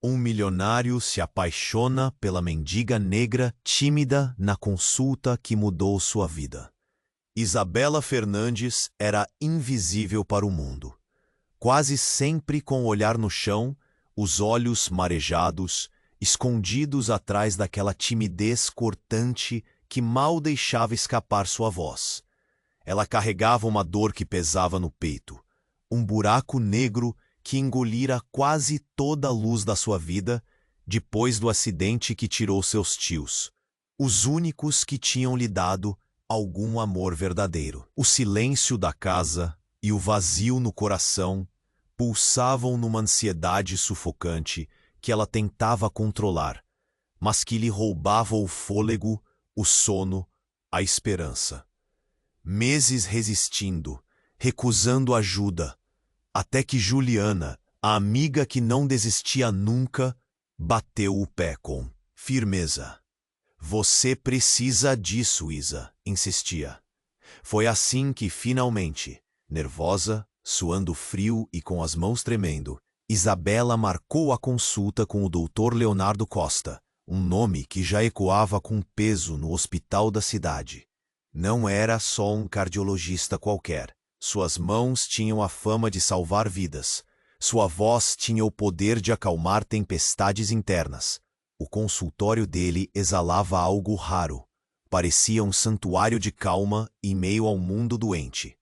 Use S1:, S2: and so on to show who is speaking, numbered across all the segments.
S1: Um milionário se apaixona pela mendiga negra tímida na consulta que mudou sua vida. Isabela Fernandes era invisível para o mundo. Quase sempre com o olhar no chão, os olhos marejados, escondidos atrás daquela timidez cortante que mal deixava escapar sua voz. Ela carregava uma dor que pesava no peito, um buraco negro que engolira quase toda a luz da sua vida depois do acidente que tirou seus tios, os únicos que tinham lhe dado algum amor verdadeiro. O silêncio da casa e o vazio no coração pulsavam numa ansiedade sufocante que ela tentava controlar, mas que lhe roubava o fôlego, o sono, a esperança. Meses resistindo, recusando ajuda, até que Juliana, a amiga que não desistia nunca, bateu o pé com firmeza. Você precisa disso, Isa, insistia. Foi assim que, finalmente, nervosa, suando frio e com as mãos tremendo, Isabela marcou a consulta com o Dr. Leonardo Costa, um nome que já ecoava com peso no hospital da cidade. Não era só um cardiologista qualquer. Suas mãos tinham a fama de salvar vidas. Sua voz tinha o poder de acalmar tempestades internas. O consultório dele exalava algo raro. Parecia um santuário de calma em meio ao mundo doente.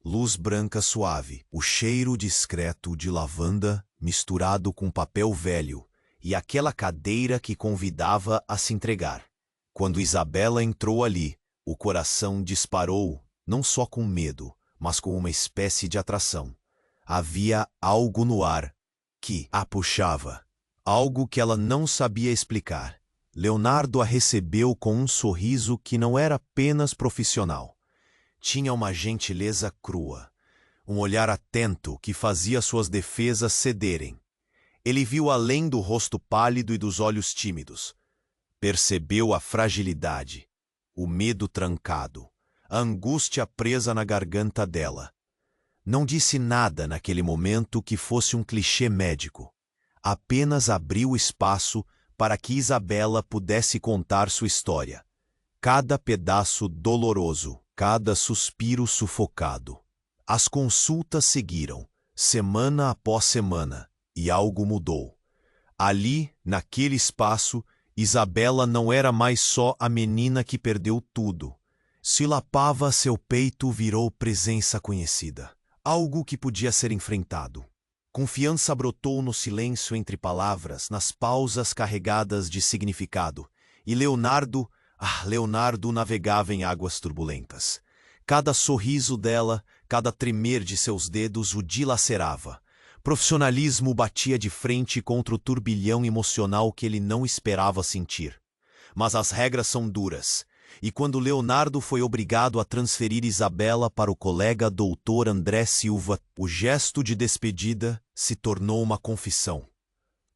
S1: Luz branca suave, o cheiro discreto de lavanda misturado com papel velho e aquela cadeira que convidava a se entregar. Quando Isabela entrou ali, o coração disparou, não só com medo, mas com uma espécie de atração. Havia algo no ar que a puxava, algo que ela não sabia explicar. Leonardo a recebeu com um sorriso que não era apenas profissional. Tinha uma gentileza crua, um olhar atento que fazia suas defesas cederem. Ele viu além do rosto pálido e dos olhos tímidos. Percebeu a fragilidade, o medo trancado, a angústia presa na garganta dela. Não disse nada naquele momento que fosse um clichê médico. Apenas abriu espaço para que Isabela pudesse contar sua história. Cada pedaço doloroso, cada suspiro sufocado. As consultas seguiram, semana após semana, e algo mudou. Ali, naquele espaço, Isabela não era mais só a menina que perdeu tudo. Se lapava seu peito, virou presença conhecida. Algo que podia ser enfrentado. Confiança brotou no silêncio entre palavras, nas pausas carregadas de significado. E Leonardo navegava em águas turbulentas. Cada sorriso dela, cada tremer de seus dedos o dilacerava. Profissionalismo batia de frente contra o turbilhão emocional que ele não esperava sentir. Mas as regras são duras. E quando Leonardo foi obrigado a transferir Isabela para o colega Dr. André Silva, o gesto de despedida se tornou uma confissão.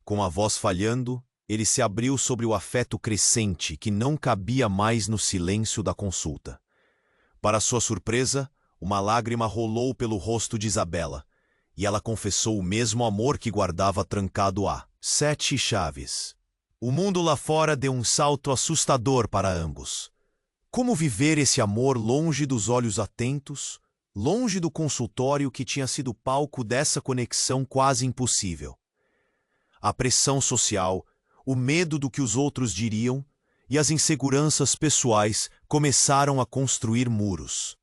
S1: Com a voz falhando, ele se abriu sobre o afeto crescente que não cabia mais no silêncio da consulta. Para sua surpresa, uma lágrima rolou pelo rosto de Isabela, e ela confessou o mesmo amor que guardava trancado há 7 chaves. O mundo lá fora deu um salto assustador para ambos. Como viver esse amor longe dos olhos atentos, longe do consultório que tinha sido palco dessa conexão quase impossível? A pressão social, o medo do que os outros diriam e as inseguranças pessoais começaram a construir muros.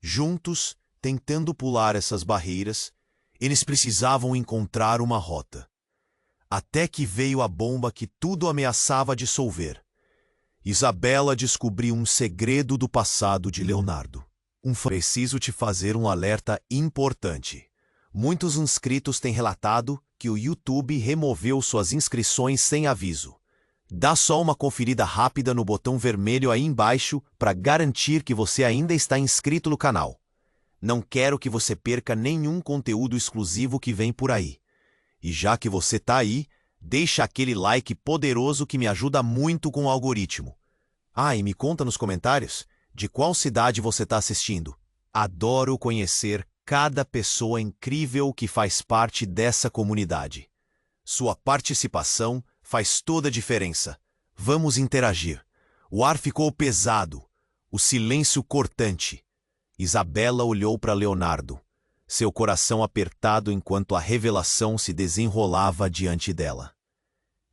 S1: Juntos, tentando pular essas barreiras, eles precisavam encontrar uma rota. Até que veio a bomba que tudo ameaçava dissolver. Isabela descobriu um segredo do passado de Leonardo. Preciso te fazer um alerta importante. Muitos inscritos têm relatado que o YouTube removeu suas inscrições sem aviso. Dá só uma conferida rápida no botão vermelho aí embaixo para garantir que você ainda está inscrito no canal. Não quero que você perca nenhum conteúdo exclusivo que vem por aí. E já que você tá aí, deixa aquele like poderoso que me ajuda muito com o algoritmo. Ah, e me conta nos comentários de qual cidade você está assistindo. Adoro conhecer cada pessoa incrível que faz parte dessa comunidade. Sua participação faz toda a diferença. Vamos interagir. O ar ficou pesado, o silêncio cortante. Isabela olhou para Leonardo, seu coração apertado enquanto a revelação se desenrolava diante dela.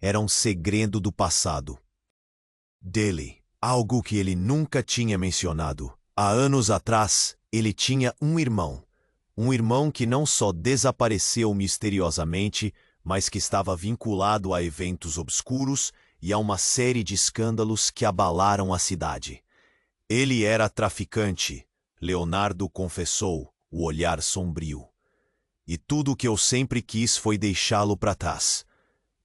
S1: Era um segredo do passado. Dele, algo que ele nunca tinha mencionado. Há anos atrás, ele tinha um irmão. Um irmão que não só desapareceu misteriosamente, mas que estava vinculado a eventos obscuros e a uma série de escândalos que abalaram a cidade. Ele era traficante, Leonardo confessou, o olhar sombrio. E tudo o que eu sempre quis foi deixá-lo para trás.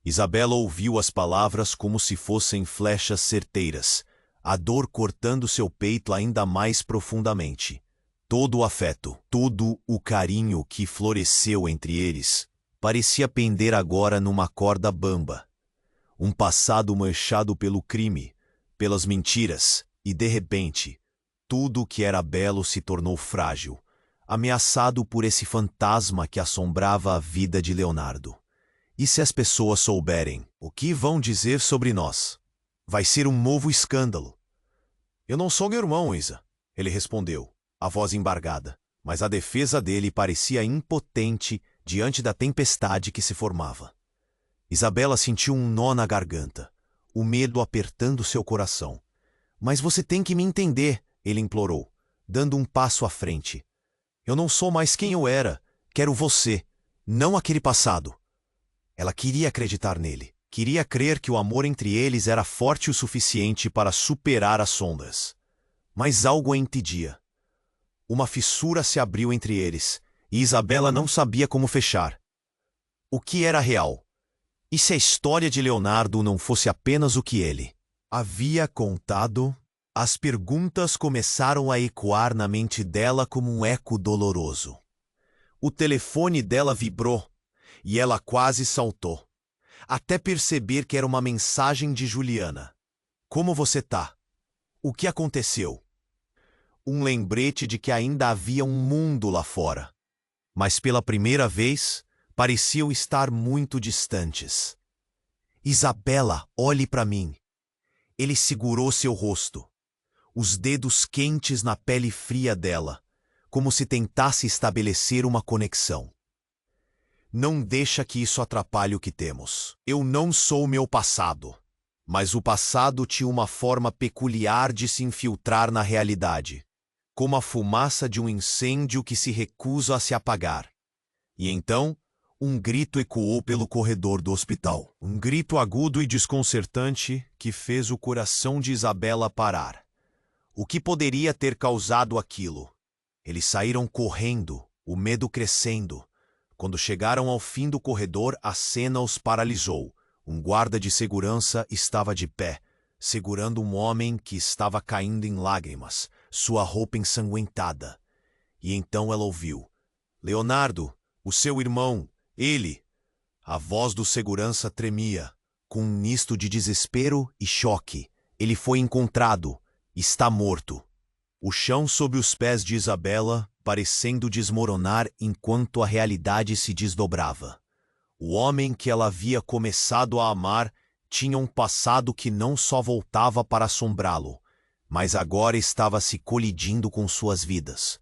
S1: Isabela ouviu as palavras como se fossem flechas certeiras, a dor cortando seu peito ainda mais profundamente. Todo o afeto, todo o carinho que floresceu entre eles, parecia pender agora numa corda bamba. Um passado manchado pelo crime, pelas mentiras, e de repente, tudo o que era belo se tornou frágil, ameaçado por esse fantasma que assombrava a vida de Leonardo. E se as pessoas souberem, o que vão dizer sobre nós? Vai ser um novo escândalo. Eu não sou meu irmão, Isa, ele respondeu, a voz embargada, mas a defesa dele parecia impotente diante da tempestade que se formava. Isabela sentiu um nó na garganta, o medo apertando seu coração. Mas você tem que me entender, ele implorou, dando um passo à frente. Eu não sou mais quem eu era, quero você, não aquele passado. Ela queria acreditar nele, queria crer que o amor entre eles era forte o suficiente para superar as sombras. Mas algo a impedia. Uma fissura se abriu entre eles, e Isabela não sabia como fechar. O que era real? E se a história de Leonardo não fosse apenas o que ele havia contado? As perguntas começaram a ecoar na mente dela como um eco doloroso. O telefone dela vibrou, e ela quase saltou, até perceber que era uma mensagem de Juliana. Como você tá? O que aconteceu? Um lembrete de que ainda havia um mundo lá fora. Mas pela primeira vez, pareciam estar muito distantes. Isabela, olhe para mim. Ele segurou seu rosto, os dedos quentes na pele fria dela, como se tentasse estabelecer uma conexão. Não deixa que isso atrapalhe o que temos. Eu não sou o meu passado, mas o passado tinha uma forma peculiar de se infiltrar na realidade, como a fumaça de um incêndio que se recusa a se apagar. E então, um grito ecoou pelo corredor do hospital. Um grito agudo e desconcertante que fez o coração de Isabela parar. O que poderia ter causado aquilo? Eles saíram correndo, o medo crescendo. Quando chegaram ao fim do corredor, a cena os paralisou. Um guarda de segurança estava de pé, segurando um homem que estava caindo em lágrimas, sua roupa ensanguentada. E então ela ouviu: Leonardo, o seu irmão, ele. A voz do segurança tremia, com um misto de desespero e choque. Ele foi encontrado. Está morto. O chão sob os pés de Isabela, parecendo desmoronar enquanto a realidade se desdobrava. O homem que ela havia começado a amar tinha um passado que não só voltava para assombrá-lo, mas agora estava se colidindo com suas vidas.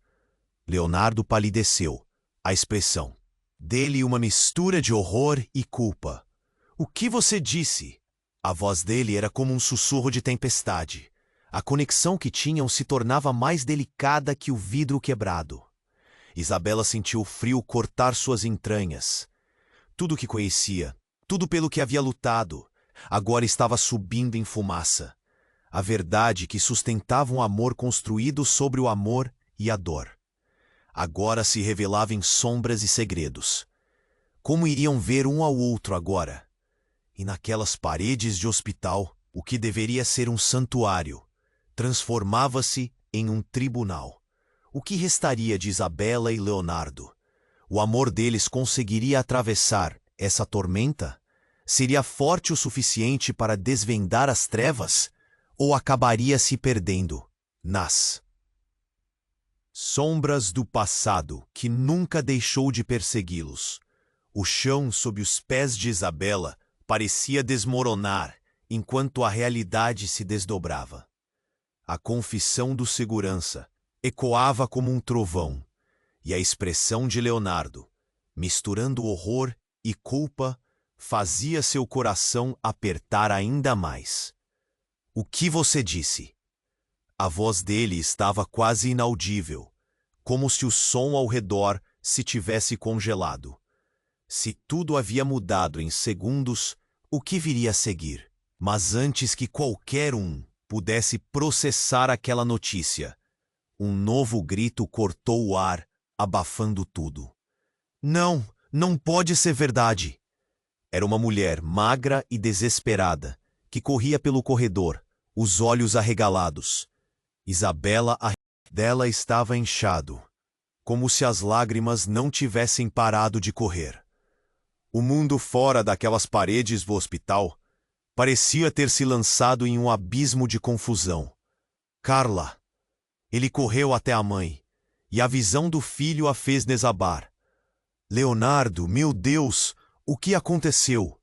S1: Leonardo palideceu, a expressão dele uma mistura de horror e culpa. O que você disse? A voz dele era como um sussurro de tempestade. A conexão que tinham se tornava mais delicada que o vidro quebrado. Isabela sentiu o frio cortar suas entranhas. Tudo o que conhecia, tudo pelo que havia lutado, agora estava subindo em fumaça. A verdade que sustentava um amor construído sobre o amor e a dor. Agora se revelava em sombras e segredos. Como iriam ver um ao outro agora? E naquelas paredes de hospital, o que deveria ser um santuário, transformava-se em um tribunal. O que restaria de Isabela e Leonardo? O amor deles conseguiria atravessar essa tormenta? Seria forte o suficiente para desvendar as trevas? Ou acabaria se perdendo nas sombras do passado que nunca deixou de persegui-los? O chão sob os pés de Isabela parecia desmoronar enquanto a realidade se desdobrava. A confissão do segurança ecoava como um trovão, e a expressão de Leonardo, misturando horror e culpa, fazia seu coração apertar ainda mais. O que você disse? A voz dele estava quase inaudível, como se o som ao redor se tivesse congelado. Se tudo havia mudado em segundos, o que viria a seguir? Mas antes que qualquer um pudesse processar aquela notícia, um novo grito cortou o ar, abafando tudo. Não, não pode ser verdade! Era uma mulher magra e desesperada, que corria pelo corredor, os olhos arregalados. Isabela, a dela estava inchado, como se as lágrimas não tivessem parado de correr. O mundo fora daquelas paredes do hospital parecia ter se lançado em um abismo de confusão. Carla! Ele correu até a mãe, e a visão do filho a fez desabar. Leonardo, meu Deus, o que aconteceu?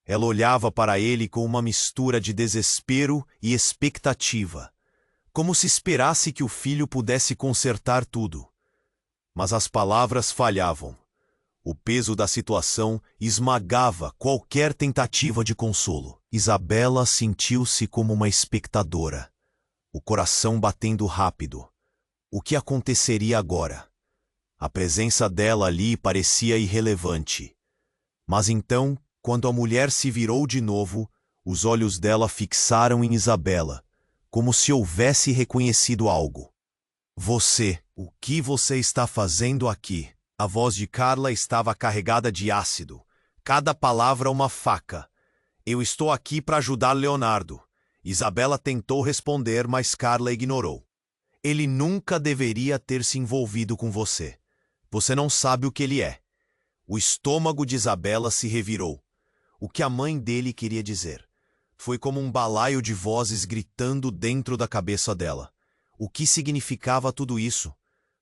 S1: Ela olhava para ele com uma mistura de desespero e expectativa, como se esperasse que o filho pudesse consertar tudo. Mas as palavras falhavam. O peso da situação esmagava qualquer tentativa de consolo. Isabela sentiu-se como uma espectadora, o coração batendo rápido. O que aconteceria agora? A presença dela ali parecia irrelevante. Mas então, quando a mulher se virou de novo, os olhos dela fixaram em Isabela, como se houvesse reconhecido algo. O que você está fazendo aqui? A voz de Carla estava carregada de ácido, cada palavra uma faca. Eu estou aqui para ajudar Leonardo. Isabela tentou responder, mas Carla ignorou. Ele nunca deveria ter se envolvido com você. Você não sabe o que ele é. O estômago de Isabela se revirou. O que a mãe dele queria dizer? Foi como um balaio de vozes gritando dentro da cabeça dela. O que significava tudo isso?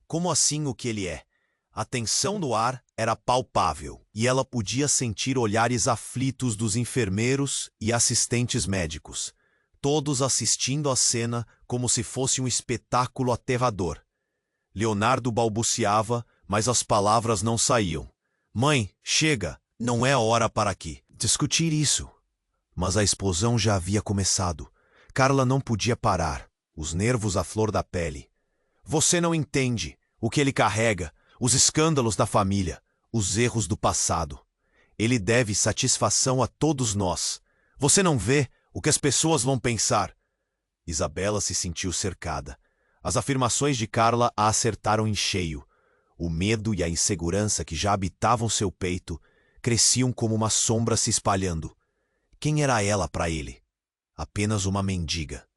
S1: Como assim o que ele é? A tensão do ar era palpável, e ela podia sentir olhares aflitos dos enfermeiros e assistentes médicos, todos assistindo à cena como se fosse um espetáculo aterrador. Leonardo balbuciava, mas as palavras não saíam. Mãe, chega! Não é hora para aqui discutir isso. Mas a explosão já havia começado. Carla não podia parar, os nervos à flor da pele. Você não entende o que ele carrega, os escândalos da família, os erros do passado. Ele deve satisfação a todos nós. Você não vê o que as pessoas vão pensar? Isabela se sentiu cercada. As afirmações de Carla a acertaram em cheio. O medo e a insegurança que já habitavam seu peito cresciam como uma sombra se espalhando. Quem era ela para ele? Apenas uma mendiga.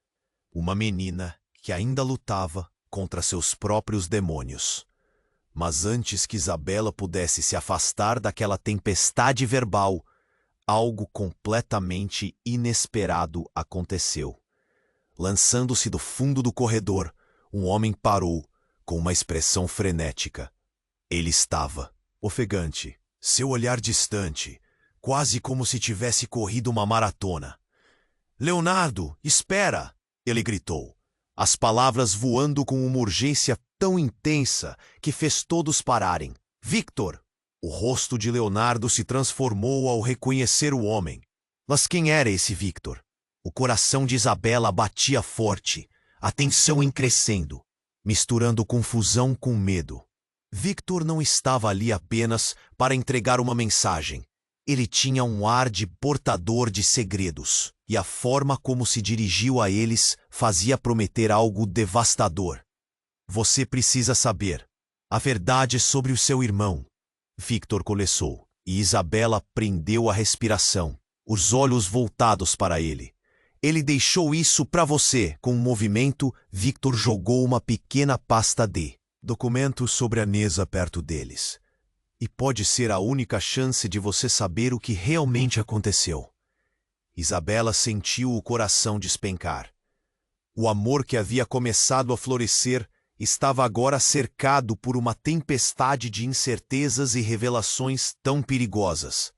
S1: Uma menina que ainda lutava contra seus próprios demônios. Mas antes que Isabela pudesse se afastar daquela tempestade verbal, algo completamente inesperado aconteceu. Lançando-se do fundo do corredor, um homem parou, com uma expressão frenética. Ele estava ofegante, seu olhar distante, quase como se tivesse corrido uma maratona. Leonardo, espera! Ele gritou, as palavras voando com uma urgência tão intensa que fez todos pararem. Victor! O rosto de Leonardo se transformou ao reconhecer o homem. Mas quem era esse Victor? O coração de Isabela batia forte, a tensão em crescendo, misturando confusão com medo. Victor não estava ali apenas para entregar uma mensagem. Ele tinha um ar de portador de segredos, e a forma como se dirigiu a eles fazia prometer algo devastador. Você precisa saber a verdade sobre o seu irmão. Victor começou, e Isabela prendeu a respiração, os olhos voltados para ele. Ele deixou isso para você. Com um movimento, Victor jogou uma pequena pasta de documentos sobre a mesa perto deles. E pode ser a única chance de você saber o que realmente aconteceu. Isabela sentiu o coração despencar. O amor que havia começado a florescer estava agora cercado por uma tempestade de incertezas e revelações tão perigosas.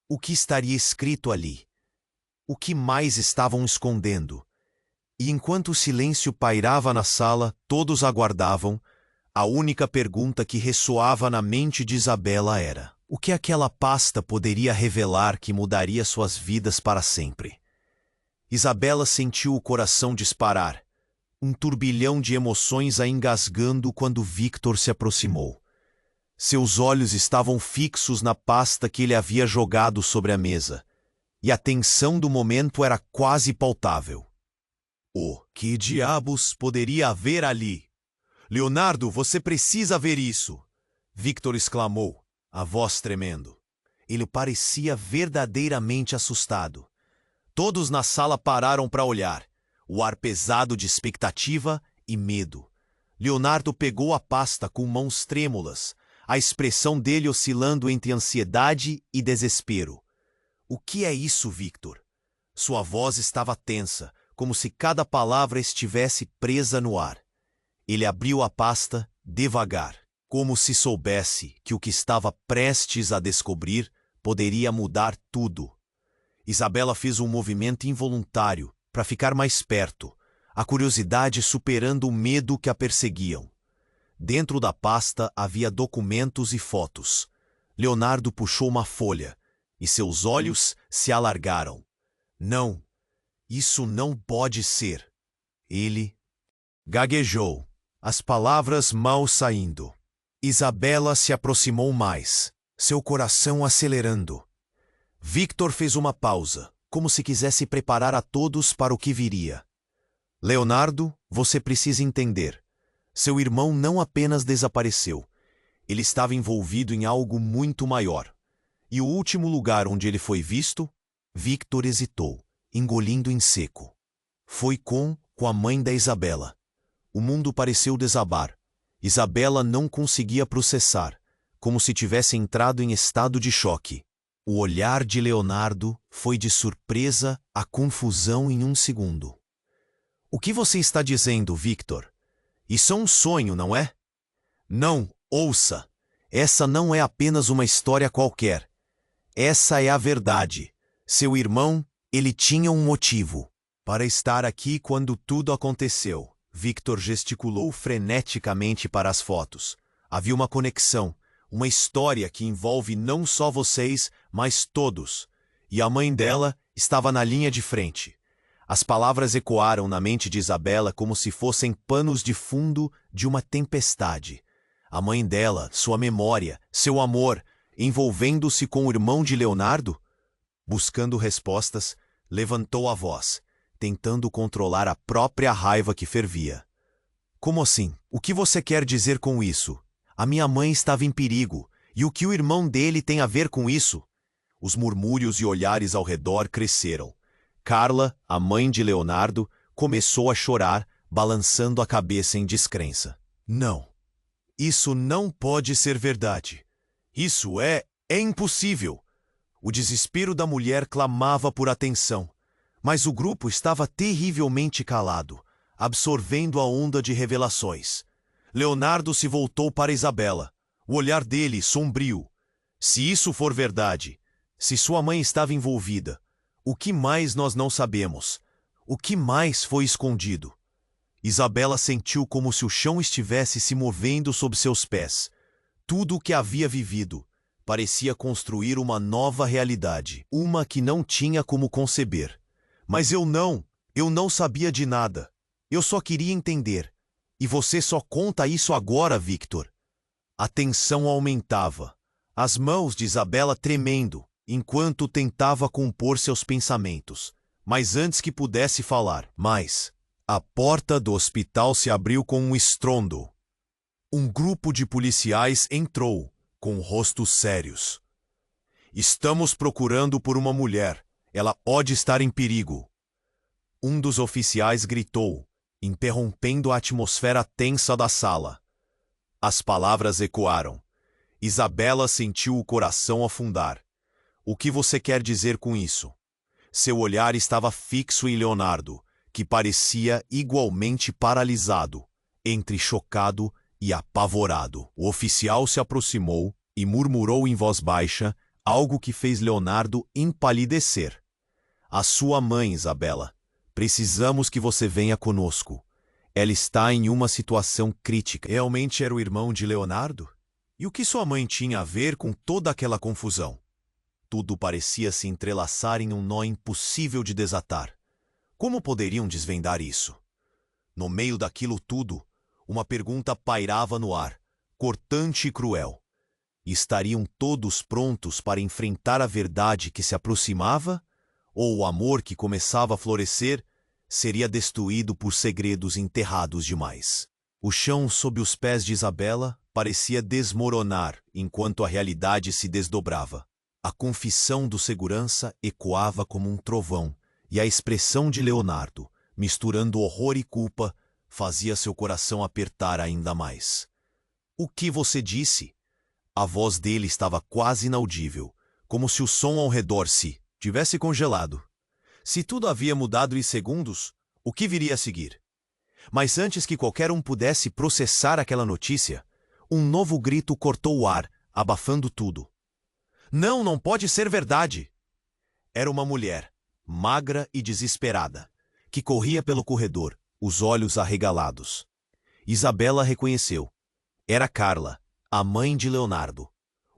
S1: O que estaria escrito ali? O que mais estavam escondendo? E enquanto o silêncio pairava na sala, todos aguardavam. A única pergunta que ressoava na mente de Isabela era: o que aquela pasta poderia revelar que mudaria suas vidas para sempre? Isabela sentiu o coração disparar, um turbilhão de emoções a engasgando quando Victor se aproximou. Seus olhos estavam fixos na pasta que ele havia jogado sobre a mesa, e a tensão do momento era quase palpável. O que diabos poderia haver ali? Leonardo, você precisa ver isso! Victor exclamou, a voz tremendo. Ele parecia verdadeiramente assustado. Todos na sala pararam para olhar, o ar pesado de expectativa e medo. Leonardo pegou a pasta com mãos trêmulas, a expressão dele oscilando entre ansiedade e desespero. O que é isso, Victor? Sua voz estava tensa, como se cada palavra estivesse presa no ar. Ele abriu a pasta devagar, como se soubesse que o que estava prestes a descobrir poderia mudar tudo. Isabela fez um movimento involuntário para ficar mais perto, a curiosidade superando o medo que a perseguiam. Dentro da pasta havia documentos e fotos. Leonardo puxou uma folha e seus olhos se alargaram. Não, isso não pode ser. Ele gaguejou, as palavras mal saindo. Isabela se aproximou mais, seu coração acelerando. Victor fez uma pausa, como se quisesse preparar a todos para o que viria. Leonardo, você precisa entender. Seu irmão não apenas desapareceu. Ele estava envolvido em algo muito maior. E o último lugar onde ele foi visto? Victor hesitou, engolindo em seco. Foi com a mãe da Isabela. O mundo pareceu desabar. Isabela não conseguia processar, como se tivesse entrado em estado de choque. O olhar de Leonardo foi de surpresa a confusão em um segundo. O que você está dizendo, Victor? Isso é um sonho, não é? Não, ouça. Essa não é apenas uma história qualquer. Essa é a verdade. Seu irmão, ele tinha um motivo para estar aqui quando tudo aconteceu. Victor gesticulou freneticamente para as fotos. Havia uma conexão, uma história que envolve não só vocês, mas todos. E a mãe dela estava na linha de frente. As palavras ecoaram na mente de Isabela como se fossem panos de fundo de uma tempestade. A mãe dela, sua memória, seu amor, envolvendo-se com o irmão de Leonardo? Buscando respostas, levantou a voz, tentando controlar a própria raiva que fervia. Como assim? O que você quer dizer com isso? A minha mãe estava em perigo, e o que o irmão dele tem a ver com isso? Os murmúrios e olhares ao redor cresceram. Carla, a mãe de Leonardo, começou a chorar, balançando a cabeça em descrença. Não. Isso não pode ser verdade. Isso é impossível. O desespero da mulher clamava por atenção, mas o grupo estava terrivelmente calado, absorvendo a onda de revelações. Leonardo se voltou para Isabela, o olhar dele sombrio. Se isso for verdade, se sua mãe estava envolvida, o que mais nós não sabemos? O que mais foi escondido? Isabela sentiu como se o chão estivesse se movendo sob seus pés. Tudo o que havia vivido parecia construir uma nova realidade, uma que não tinha como conceber. Mas eu não sabia de nada. Eu só queria entender. E você só conta isso agora, Victor. A tensão aumentava, as mãos de Isabela tremendo, enquanto tentava compor seus pensamentos. Mas antes que pudesse falar mais, a porta do hospital se abriu com um estrondo. Um grupo de policiais entrou, com rostos sérios. Estamos procurando por uma mulher. Ela pode estar em perigo. Um dos oficiais gritou, interrompendo a atmosfera tensa da sala. As palavras ecoaram. Isabela sentiu o coração afundar. O que você quer dizer com isso? Seu olhar estava fixo em Leonardo, que parecia igualmente paralisado. entre chocado e apavorado. O oficial se aproximou e murmurou em voz baixa algo que fez Leonardo empalidecer. A sua mãe, Isabela. Precisamos que você venha conosco. Ela está em uma situação crítica. Realmente era o irmão de Leonardo? E o que sua mãe tinha a ver com toda aquela confusão? Tudo parecia se entrelaçar em um nó impossível de desatar. Como poderiam desvendar isso? No meio daquilo tudo, uma pergunta pairava no ar, cortante e cruel. Estariam todos prontos para enfrentar a verdade que se aproximava? Ou o amor que começava a florescer seria destruído por segredos enterrados demais? O chão sob os pés de Isabela parecia desmoronar enquanto a realidade se desdobrava. A confissão do segurança ecoava como um trovão, e a expressão de Leonardo, misturando horror e culpa, fazia seu coração apertar ainda mais. O que você disse? A voz dele estava quase inaudível, como se o som ao redor se tivesse congelado. Se tudo havia mudado em segundos, o que viria a seguir? Mas antes que qualquer um pudesse processar aquela notícia, um novo grito cortou o ar, abafando tudo. Não, não pode ser verdade! Era uma mulher, magra e desesperada, que corria pelo corredor, os olhos arregalados. Isabela reconheceu. Era Carla, a mãe de Leonardo.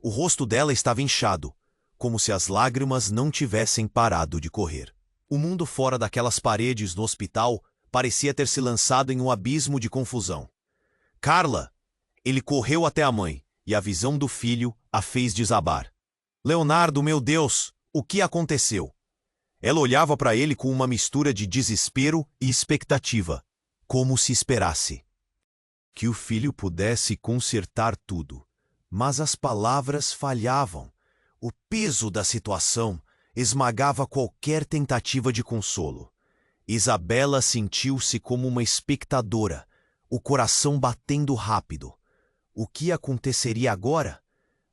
S1: O rosto dela estava inchado, como se as lágrimas não tivessem parado de correr. O mundo fora daquelas paredes no hospital parecia ter se lançado em um abismo de confusão. Carla! Ele correu até a mãe, e a visão do filho a fez desabar. Leonardo, meu Deus, o que aconteceu? Ela olhava para ele com uma mistura de desespero e expectativa, como se esperasse que o filho pudesse consertar tudo. Mas as palavras falhavam. O peso da situação esmagava qualquer tentativa de consolo. Isabela sentiu-se como uma espectadora, o coração batendo rápido. O que aconteceria agora?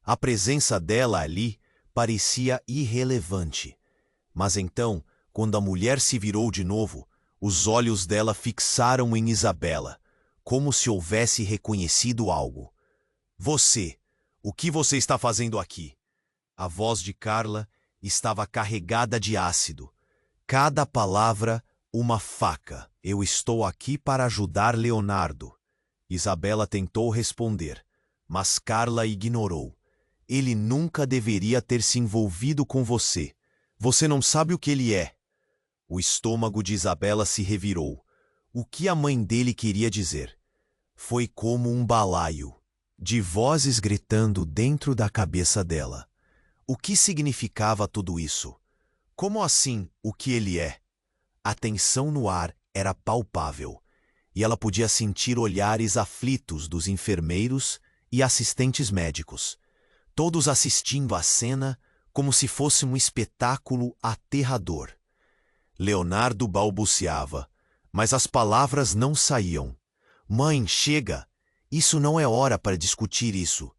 S1: A presença dela ali parecia irrelevante. Mas então, quando a mulher se virou de novo, os olhos dela fixaram em Isabela, como se houvesse reconhecido algo. Você, o que você está fazendo aqui? A voz de Carla estava carregada de ácido. Cada palavra, uma faca. Eu estou aqui para ajudar Leonardo. Isabela tentou responder, mas Carla ignorou. Ele nunca deveria ter se envolvido com você. Você não sabe o que ele é. O estômago de Isabela se revirou. O que a mãe dele queria dizer? Foi como um balaio, de vozes gritando dentro da cabeça dela. O que significava tudo isso? Como assim, o que ele é? A tensão no ar era palpável, e ela podia sentir olhares aflitos dos enfermeiros e assistentes médicos, todos assistindo à cena como se fosse um espetáculo aterrador. Leonardo balbuciava, mas as palavras não saíam. Mãe, chega! Isso não é hora para discutir isso.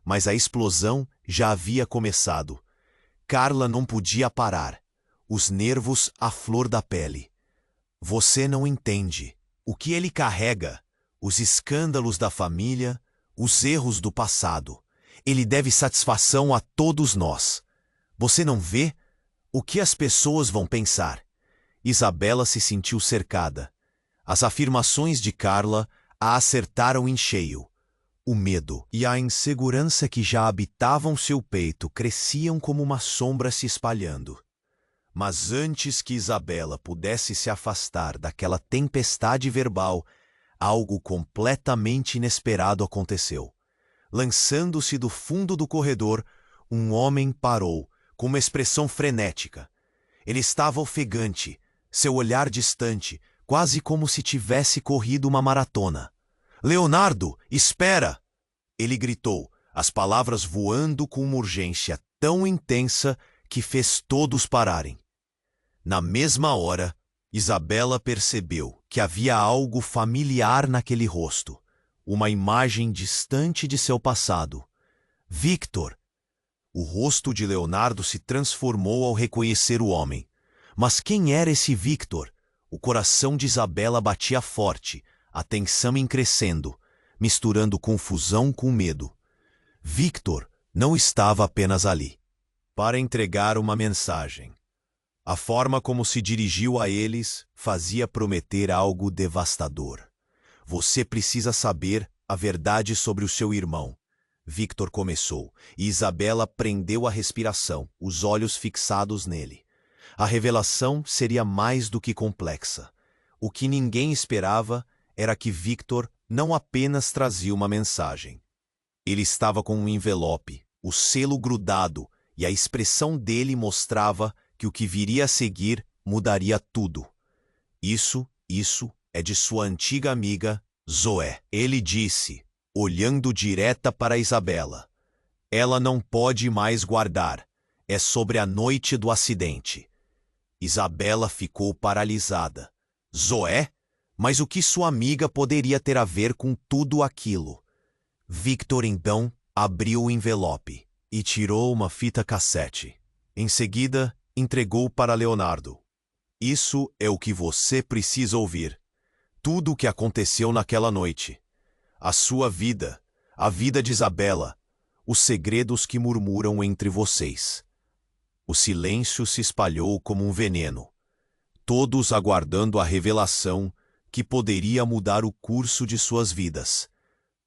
S1: Mas a explosão já havia começado. Carla não podia parar, os nervos à flor da pele. Você não entende. O que ele carrega, os escândalos da família, os erros do passado. Ele deve satisfação a todos nós. Você não vê? O que as pessoas vão pensar? Isabela se sentiu cercada. As afirmações de Carla a acertaram em cheio. O medo e a insegurança que já habitavam seu peito cresciam como uma sombra se espalhando. Mas antes que Isabela pudesse se afastar daquela tempestade verbal, algo completamente inesperado aconteceu. Lançando-se do fundo do corredor, um homem parou, com uma expressão frenética. Ele estava ofegante, seu olhar distante, quase como se tivesse corrido uma maratona. Leonardo, espera! Ele gritou, as palavras voando com uma urgência tão intensa que fez todos pararem. Na mesma hora, Isabela percebeu que havia algo familiar naquele rosto, uma imagem distante de seu passado. Victor! O rosto de Leonardo se transformou ao reconhecer o homem. Mas quem era esse Victor? O coração de Isabela batia forte, a tensão em crescendo, misturando confusão com medo. Victor não estava apenas ali para entregar uma mensagem. A forma como se dirigiu a eles fazia prometer algo devastador. Você precisa saber a verdade sobre o seu irmão. Victor começou, e Isabela prendeu a respiração, os olhos fixados nele. A revelação seria mais do que complexa. O que ninguém esperava era que Victor não apenas trazia uma mensagem. Ele estava com um envelope, o selo grudado, e a expressão dele mostrava que o que viria a seguir mudaria tudo. Isso é de sua antiga amiga, Zoé. Ele disse, olhando direta para Isabela. Ela não pode mais guardar. É sobre a noite do acidente. Isabela ficou paralisada. Zoé? Mas o que sua amiga poderia ter a ver com tudo aquilo? Victor então abriu o envelope e tirou uma fita cassete. Em seguida, entregou para Leonardo. Isso é o que você precisa ouvir. Tudo o que aconteceu naquela noite. A sua vida, a vida de Isabela, os segredos que murmuram entre vocês. O silêncio se espalhou como um veneno, todos aguardando a revelação que poderia mudar o curso de suas vidas.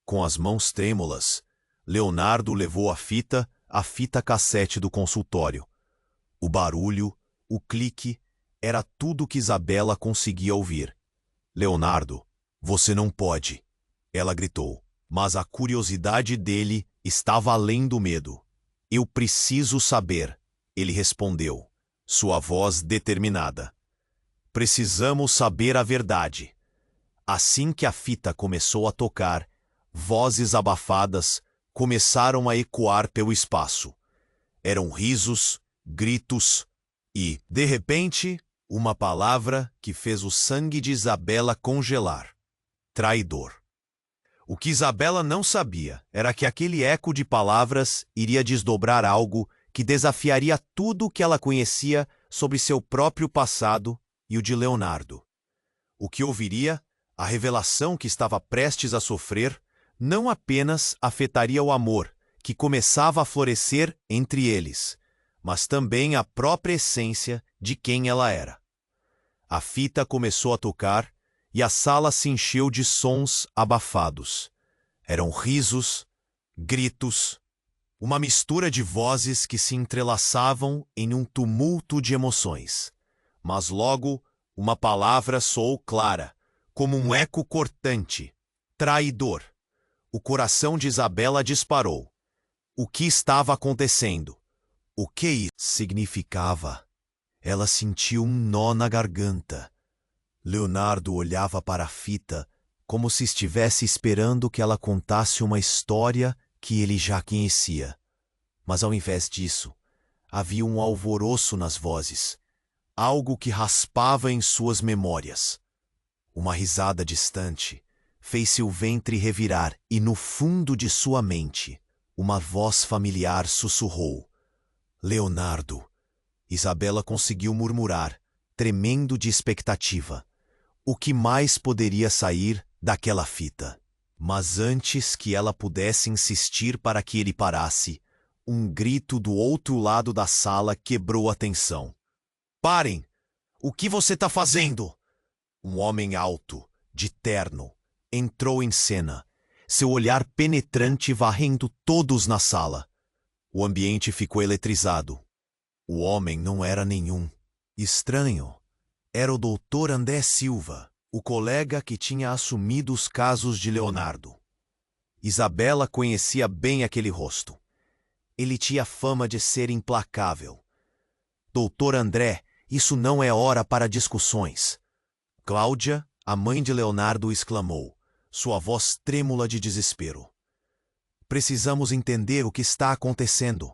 S1: Com as mãos trêmulas, Leonardo levou a fita cassete do consultório. O barulho, o clique, era tudo que Isabela conseguia ouvir. Leonardo, você não pode, ela gritou, mas a curiosidade dele estava além do medo. Eu preciso saber, ele respondeu, sua voz determinada. Precisamos saber a verdade. Assim que a fita começou a tocar, vozes abafadas começaram a ecoar pelo espaço. Eram risos, gritos e, de repente, uma palavra que fez o sangue de Isabela congelar. Traidor. O que Isabela não sabia era que aquele eco de palavras iria desdobrar algo que desafiaria tudo o que ela conhecia sobre seu próprio passado e o de Leonardo. O que ouviria, a revelação que estava prestes a sofrer, não apenas afetaria o amor que começava a florescer entre eles, mas também a própria essência de quem ela era. A fita começou a tocar e a sala se encheu de sons abafados. Eram risos, gritos, uma mistura de vozes que se entrelaçavam em um tumulto de emoções. Mas logo, uma palavra soou clara, como um eco cortante. Traidor. O coração de Isabela disparou. O que estava acontecendo? O que isso significava? Ela sentiu um nó na garganta. Leonardo olhava para a fita como se estivesse esperando que ela contasse uma história que ele já conhecia. Mas ao invés disso, havia um alvoroço nas vozes, algo que raspava em suas memórias. Uma risada distante fez seu ventre revirar e no fundo de sua mente, uma voz familiar sussurrou. Leonardo. Isabela conseguiu murmurar, tremendo de expectativa. O que mais poderia sair daquela fita? Mas antes que ela pudesse insistir para que ele parasse, um grito do outro lado da sala quebrou a tensão. Parem! O que você está fazendo? Um homem alto, de terno, entrou em cena, seu olhar penetrante varrendo todos na sala. O ambiente ficou eletrizado. O homem não era nenhum estranho. Era o Dr. André Silva, o colega que tinha assumido os casos de Leonardo. Isabela conhecia bem aquele rosto. Ele tinha fama de ser implacável. Doutor André, isso não é hora para discussões. Cláudia, a mãe de Leonardo, exclamou, sua voz trêmula de desespero. Precisamos entender o que está acontecendo.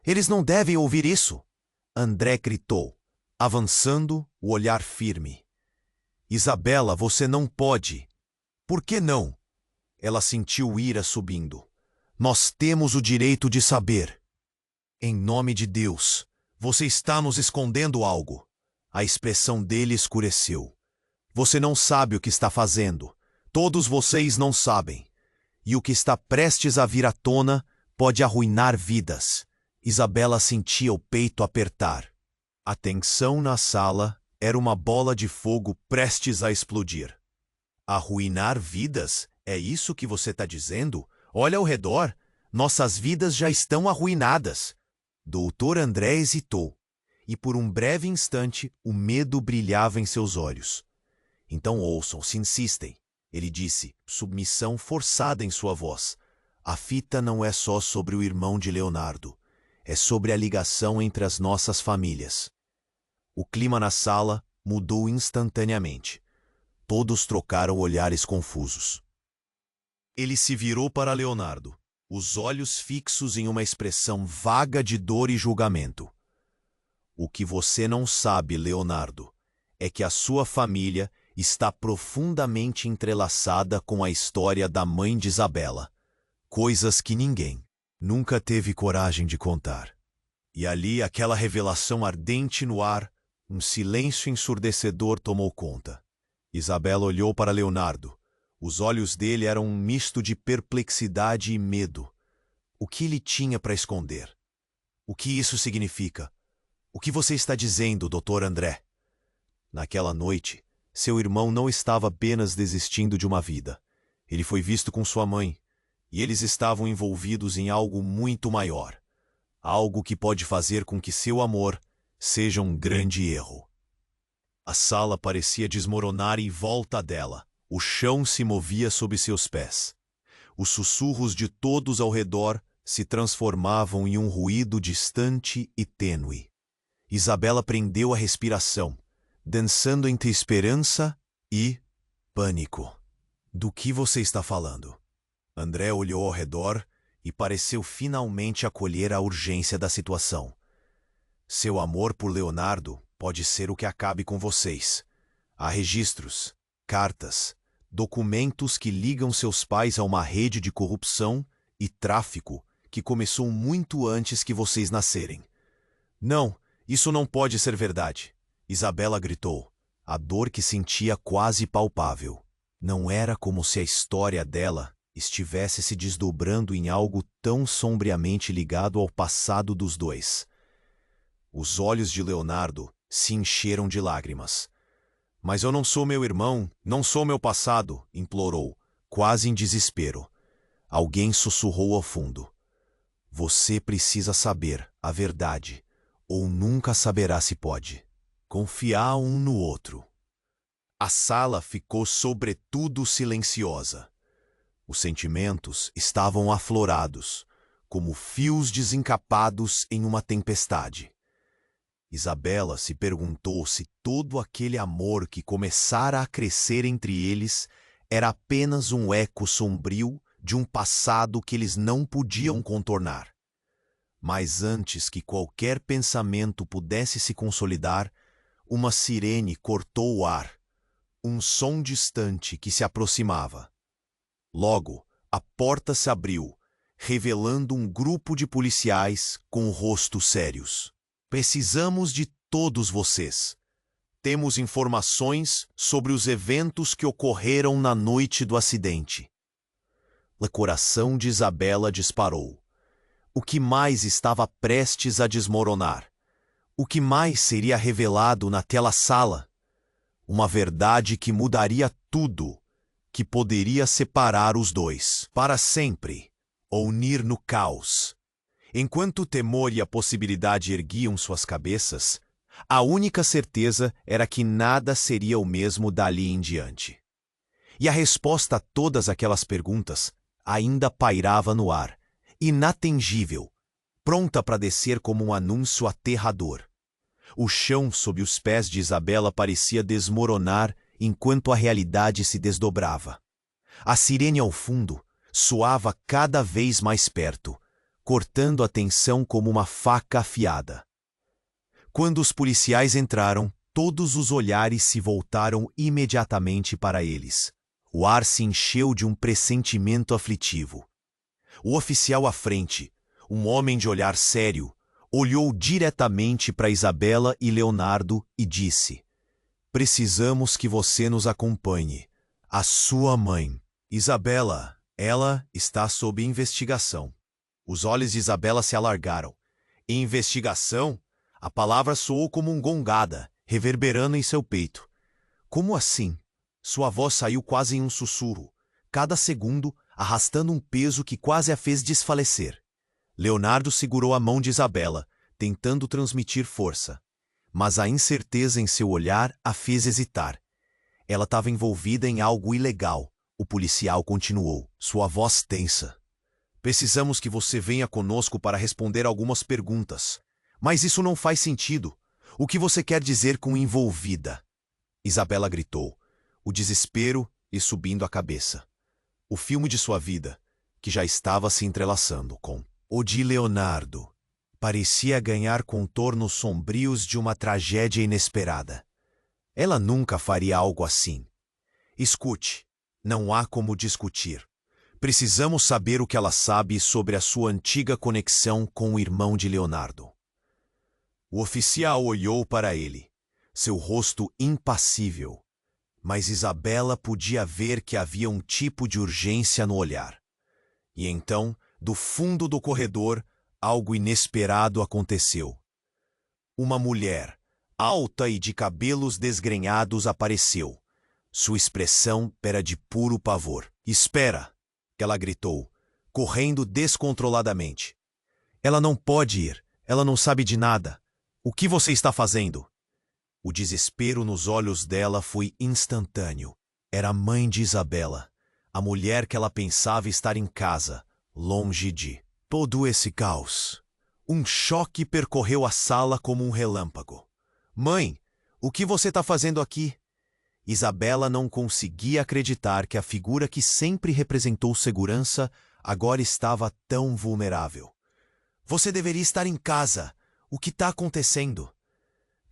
S1: Eles não devem ouvir isso. André gritou, avançando, o olhar firme. Isabela, você não pode. Por que não? Ela sentiu ira subindo. Nós temos o direito de saber. Em nome de Deus, você está nos escondendo algo. A expressão dele escureceu. Você não sabe o que está fazendo. Todos vocês não sabem. E o que está prestes a vir à tona pode arruinar vidas. Isabela sentia o peito apertar. A tensão na sala era uma bola de fogo prestes a explodir. Arruinar vidas? É isso que você está dizendo? Olha ao redor. Nossas vidas já estão arruinadas. Doutor André hesitou, e por um breve instante o medo brilhava em seus olhos. Então ouçam, se insistem. Ele disse, submissão forçada em sua voz. A fita não é só sobre o irmão de Leonardo. É sobre a ligação entre as nossas famílias. O clima na sala mudou instantaneamente. Todos trocaram olhares confusos. Ele se virou para Leonardo, os olhos fixos em uma expressão vaga de dor e julgamento. O que você não sabe, Leonardo, é que a sua família está profundamente entrelaçada com a história da mãe de Isabela. Coisas que ninguém nunca teve coragem de contar. E ali, aquela revelação ardente no ar, um silêncio ensurdecedor tomou conta. Isabela olhou para Leonardo. Os olhos dele eram um misto de perplexidade e medo. O que ele tinha para esconder? O que isso significa? O que você está dizendo, Dr. André? Naquela noite, seu irmão não estava apenas desistindo de uma vida. Ele foi visto com sua mãe, e eles estavam envolvidos em algo muito maior. Algo que pode fazer com que seu amor seja um grande erro. A sala parecia desmoronar em volta dela. O chão se movia sob seus pés. Os sussurros de todos ao redor se transformavam em um ruído distante e tênue. Isabela prendeu a respiração, dançando entre esperança e pânico. Do que você está falando? André olhou ao redor e pareceu finalmente acolher a urgência da situação. Seu amor por Leonardo pode ser o que acabe com vocês. Há registros, cartas, documentos que ligam seus pais a uma rede de corrupção e tráfico que começou muito antes que vocês nascerem. Não, isso não pode ser verdade. Isabela gritou, a dor que sentia quase palpável. Não era como se a história dela estivesse se desdobrando em algo tão sombriamente ligado ao passado dos dois. Os olhos de Leonardo se encheram de lágrimas. Mas eu não sou meu irmão, não sou meu passado, implorou, quase em desespero. Alguém sussurrou ao fundo. Você precisa saber a verdade, ou nunca saberá se pode. Confiar um no outro. A sala ficou sobretudo silenciosa. Os sentimentos estavam aflorados, como fios desencapados em uma tempestade. Isabela se perguntou se todo aquele amor que começara a crescer entre eles era apenas um eco sombrio de um passado que eles não podiam contornar. Mas antes que qualquer pensamento pudesse se consolidar, uma sirene cortou o ar, um som distante que se aproximava. Logo, a porta se abriu, revelando um grupo de policiais com rostos sérios. Precisamos de todos vocês. Temos informações sobre os eventos que ocorreram na noite do acidente. O coração de Isabela disparou. O que mais estava prestes a desmoronar? O que mais seria revelado naquela sala? Uma verdade que mudaria tudo, que poderia separar os dois para sempre, ou unir no caos. Enquanto o temor e a possibilidade erguiam suas cabeças, a única certeza era que nada seria o mesmo dali em diante. E a resposta a todas aquelas perguntas ainda pairava no ar, inatingível, pronta para descer como um anúncio aterrador. O chão sob os pés de Isabela parecia desmoronar enquanto a realidade se desdobrava. A sirene ao fundo soava cada vez mais perto, cortando a tensão como uma faca afiada. Quando os policiais entraram, todos os olhares se voltaram imediatamente para eles. O ar se encheu de um pressentimento aflitivo. O oficial à frente, um homem de olhar sério, olhou diretamente para Isabela e Leonardo e disse: Precisamos que você nos acompanhe. A sua mãe, Isabela, ela está sob investigação. Os olhos de Isabela se alargaram. Investigação? A palavra soou como um gongada, reverberando em seu peito. Como assim? Sua voz saiu quase em um sussurro, cada segundo arrastando um peso que quase a fez desfalecer. Leonardo segurou a mão de Isabela, tentando transmitir força. Mas a incerteza em seu olhar a fez hesitar. Ela estava envolvida em algo ilegal. O policial continuou, sua voz tensa. Precisamos que você venha conosco para responder algumas perguntas. Mas isso não faz sentido. O que você quer dizer com envolvida? Isabela gritou, o desespero lhe subindo a cabeça. O filme de sua vida, que já estava se entrelaçando com o de Leonardo, parecia ganhar contornos sombrios de uma tragédia inesperada. Ela nunca faria algo assim. Escute, não há como discutir. Precisamos saber o que ela sabe sobre a sua antiga conexão com o irmão de Leonardo. O oficial olhou para ele, seu rosto impassível. Mas Isabela podia ver que havia um tipo de urgência no olhar. E então, do fundo do corredor, algo inesperado aconteceu. Uma mulher, alta e de cabelos desgrenhados, apareceu. Sua expressão era de puro pavor. Espera! Ela gritou, correndo descontroladamente. Ela não pode ir. Ela não sabe de nada. O que você está fazendo? O desespero nos olhos dela foi instantâneo. Era a mãe de Isabela, a mulher que ela pensava estar em casa, longe de todo esse caos. Um choque percorreu a sala como um relâmpago. Mãe, o que você está fazendo aqui? Isabela não conseguia acreditar que a figura que sempre representou segurança agora estava tão vulnerável. Você deveria estar em casa. O que está acontecendo?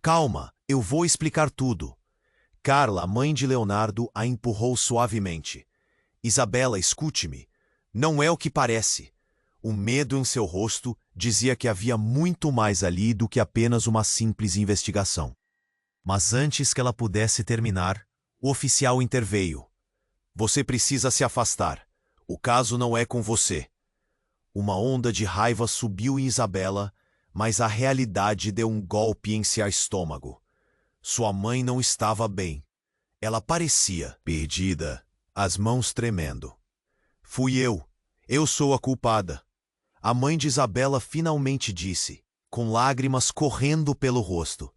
S1: Calma, eu vou explicar tudo. Carla, a mãe de Leonardo, a empurrou suavemente. Isabela, escute-me. Não é o que parece. O medo em seu rosto dizia que havia muito mais ali do que apenas uma simples investigação. Mas antes que ela pudesse terminar, o oficial interveio. Você precisa se afastar. O caso não é com você. Uma onda de raiva subiu em Isabela, mas a realidade deu um golpe em seu estômago. Sua mãe não estava bem. Ela parecia perdida, as mãos tremendo. Fui eu. Eu sou a culpada. A mãe de Isabela finalmente disse, com lágrimas correndo pelo rosto.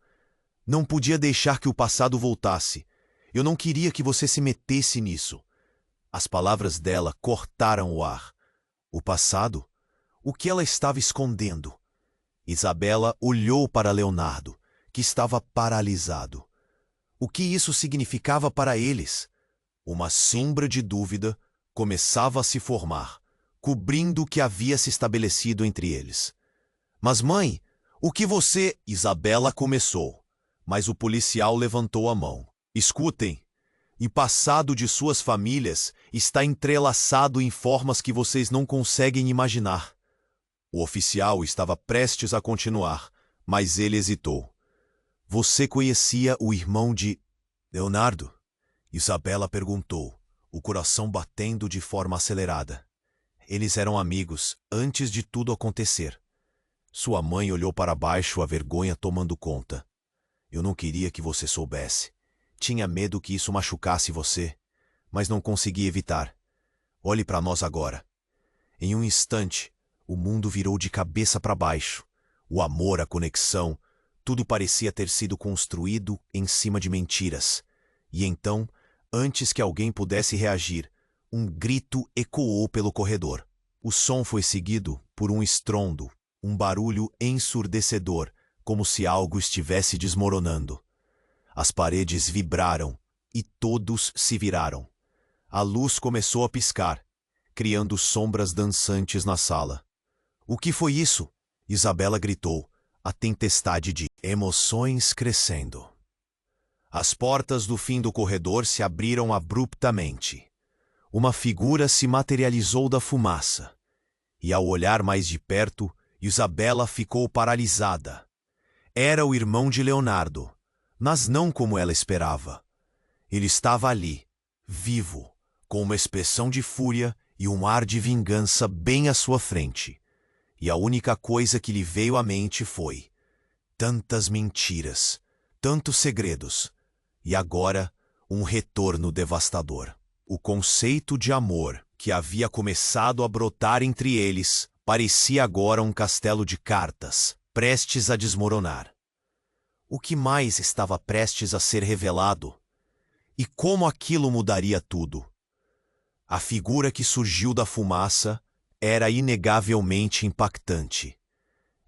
S1: Não podia deixar que o passado voltasse. Eu não queria que você se metesse nisso. As palavras dela cortaram o ar. O passado? O que ela estava escondendo? Isabela olhou para Leonardo, que estava paralisado. O que isso significava para eles? Uma sombra de dúvida começava a se formar, cobrindo o que havia se estabelecido entre eles. Mas mãe, o que você... Isabela começou, mas o policial levantou a mão. Escutem, o passado de suas famílias está entrelaçado em formas que vocês não conseguem imaginar. O oficial estava prestes a continuar, mas ele hesitou. Você conhecia o irmão de Leonardo? Isabela perguntou, o coração batendo de forma acelerada. Eles eram amigos antes de tudo acontecer. Sua mãe olhou para baixo, a vergonha tomando conta. Eu não queria que você soubesse. Tinha medo que isso machucasse você, mas não consegui evitar. Olhe para nós agora. Em um instante, o mundo virou de cabeça para baixo. O amor, a conexão, tudo parecia ter sido construído em cima de mentiras. E então, antes que alguém pudesse reagir, um grito ecoou pelo corredor. O som foi seguido por um estrondo, um barulho ensurdecedor, como se algo estivesse desmoronando. As paredes vibraram e todos se viraram. A luz começou a piscar, criando sombras dançantes na sala. O que foi isso? Isabela gritou, a tempestade de emoções crescendo. As portas do fim do corredor se abriram abruptamente. Uma figura se materializou da fumaça. E ao olhar mais de perto, Isabela ficou paralisada. Era o irmão de Leonardo, mas não como ela esperava. Ele estava ali, vivo, com uma expressão de fúria e um ar de vingança bem à sua frente. E a única coisa que lhe veio à mente foi: tantas mentiras, tantos segredos, e agora um retorno devastador. O conceito de amor que havia começado a brotar entre eles parecia agora um castelo de cartas, prestes a desmoronar. O que mais estava prestes a ser revelado? E como aquilo mudaria tudo? A figura que surgiu da fumaça era inegavelmente impactante.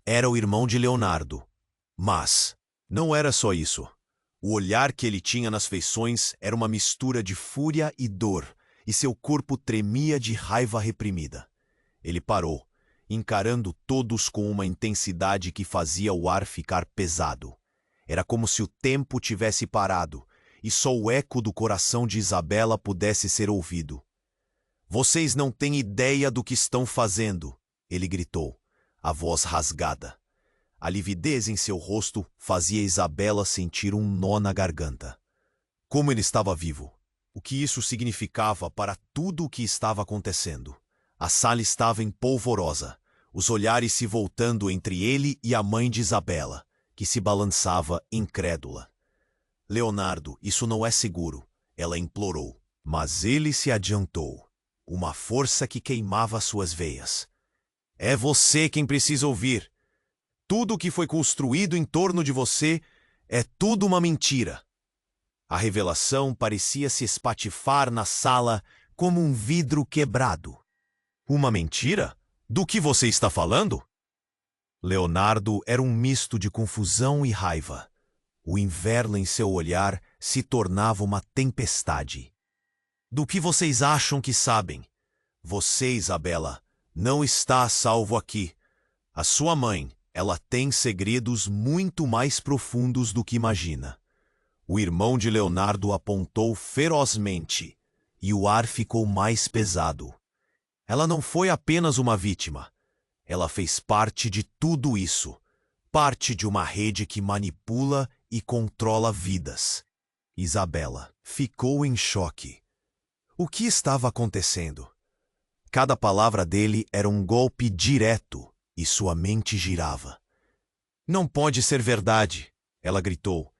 S1: Era o irmão de Leonardo. Mas não era só isso. O olhar que ele tinha nas feições era uma mistura de fúria e dor, e seu corpo tremia de raiva reprimida. Ele parou, encarando todos com uma intensidade que fazia o ar ficar pesado. Era como se o tempo tivesse parado, e só o eco do coração de Isabela pudesse ser ouvido. "Vocês não têm ideia do que estão fazendo", ele gritou, a voz rasgada. A lividez em seu rosto fazia Isabela sentir um nó na garganta. Como ele estava vivo? O que isso significava para tudo o que estava acontecendo? A sala estava empolvorosa, os olhares se voltando entre ele e a mãe de Isabela, que se balançava incrédula. "Leonardo, isso não é seguro", ela implorou. Mas ele se adiantou, uma força que queimava suas veias. "É você quem precisa ouvir. Tudo o que foi construído em torno de você é tudo uma mentira." A revelação parecia se espatifar na sala como um vidro quebrado. "Uma mentira? Do que você está falando?" Leonardo era um misto de confusão e raiva. O inverno em seu olhar se tornava uma tempestade. "Do que vocês acham que sabem? Você, Isabela, não está a salvo aqui. A sua mãe, ela tem segredos muito mais profundos do que imagina." O irmão de Leonardo apontou ferozmente, e o ar ficou mais pesado. "Ela não foi apenas uma vítima. Ela fez parte de tudo isso. Parte de uma rede que manipula e controla vidas." Isabela ficou em choque. O que estava acontecendo? Cada palavra dele era um golpe direto, e sua mente girava. "Não pode ser verdade", ela gritou,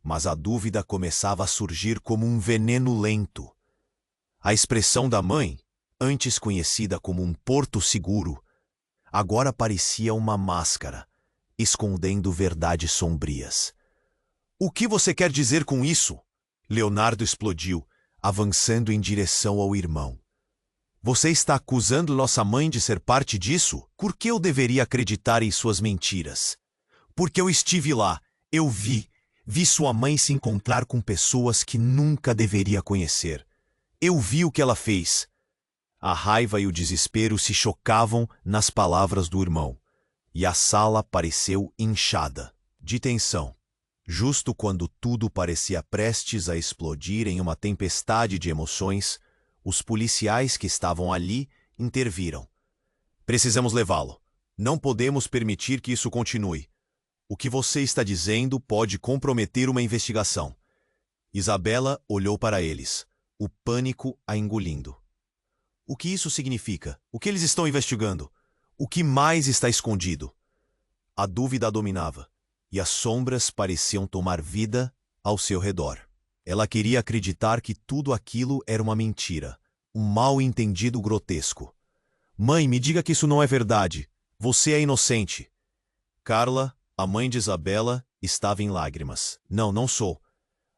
S1: mas a dúvida começava a surgir como um veneno lento. A expressão da mãe, antes conhecida como um porto seguro, agora parecia uma máscara, escondendo verdades sombrias. "O que você quer dizer com isso?" Leonardo explodiu, avançando em direção ao irmão. "Você está acusando nossa mãe de ser parte disso? Por que eu deveria acreditar em suas mentiras?" "Porque eu estive lá, eu vi sua mãe se encontrar com pessoas que nunca deveria conhecer. Eu vi o que ela fez." A raiva e o desespero se chocavam nas palavras do irmão, e a sala pareceu inchada de tensão. Justo quando tudo parecia prestes a explodir em uma tempestade de emoções, os policiais que estavam ali interviram. "Precisamos levá-lo. Não podemos permitir que isso continue. O que você está dizendo pode comprometer uma investigação." Isabela olhou para eles, o pânico a engolindo. "O que isso significa? O que eles estão investigando? O que mais está escondido?" A dúvida a dominava, e as sombras pareciam tomar vida ao seu redor. Ela queria acreditar que tudo aquilo era uma mentira, um mal-entendido grotesco. "Mãe, me diga que isso não é verdade. Você é inocente." Carla, a mãe de Isabela, estava em lágrimas. "Não, não sou."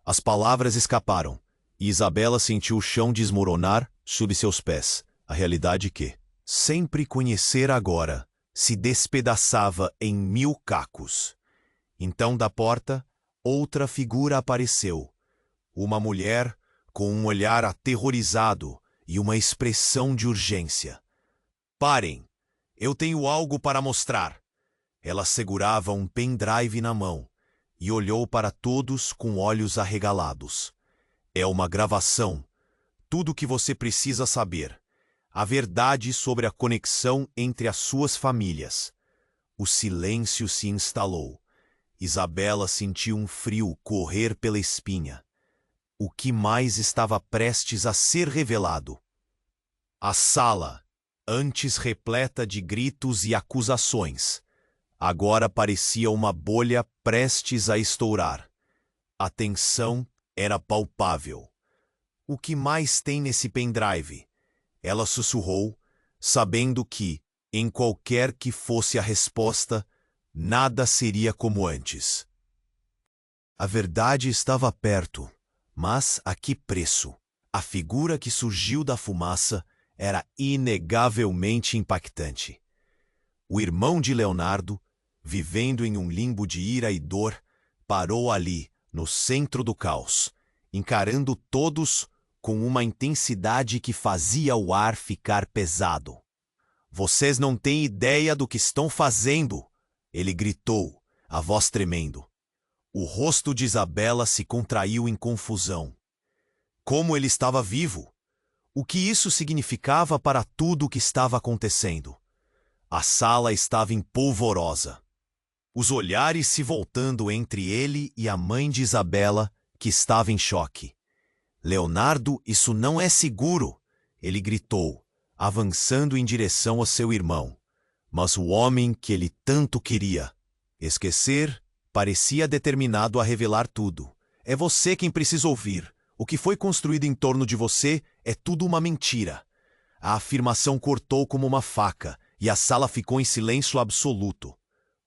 S1: As palavras escaparam, e Isabela sentiu o chão desmoronar sob seus pés. A realidade que, sempre conhecer agora, se despedaçava em 1000 cacos. Então, da porta, outra figura apareceu. Uma mulher com um olhar aterrorizado e uma expressão de urgência. "Parem! Eu tenho algo para mostrar." Ela segurava um pendrive na mão e olhou para todos com olhos arregalados. "É uma gravação. Tudo o que você precisa saber. A verdade sobre a conexão entre as suas famílias." O silêncio se instalou. Isabela sentiu um frio correr pela espinha. O que mais estava prestes a ser revelado? A sala, antes repleta de gritos e acusações, agora parecia uma bolha prestes a estourar. A tensão era palpável. O que mais tem nesse pendrive? Ela sussurrou, sabendo que, em qualquer que fosse a resposta, nada seria como antes. A verdade estava perto, mas a que preço? A figura que surgiu da fumaça era inegavelmente impactante. O irmão de Leonardo, vivendo em um limbo de ira e dor, parou ali, no centro do caos, encarando todos com uma intensidade que fazia o ar ficar pesado. "Vocês não têm ideia do que estão fazendo!" ele gritou, a voz tremendo. O rosto de Isabela se contraiu em confusão. Como ele estava vivo? O que isso significava para tudo o que estava acontecendo? A sala estava empolvorosa. Os olhares se voltando entre ele e a mãe de Isabela, que estava em choque. "Leonardo, isso não é seguro!" ele gritou, avançando em direção a seu irmão. Mas o homem que ele tanto queria esquecer parecia determinado a revelar tudo. "É você quem precisa ouvir. O que foi construído em torno de você é tudo uma mentira." A afirmação cortou como uma faca e a sala ficou em silêncio absoluto.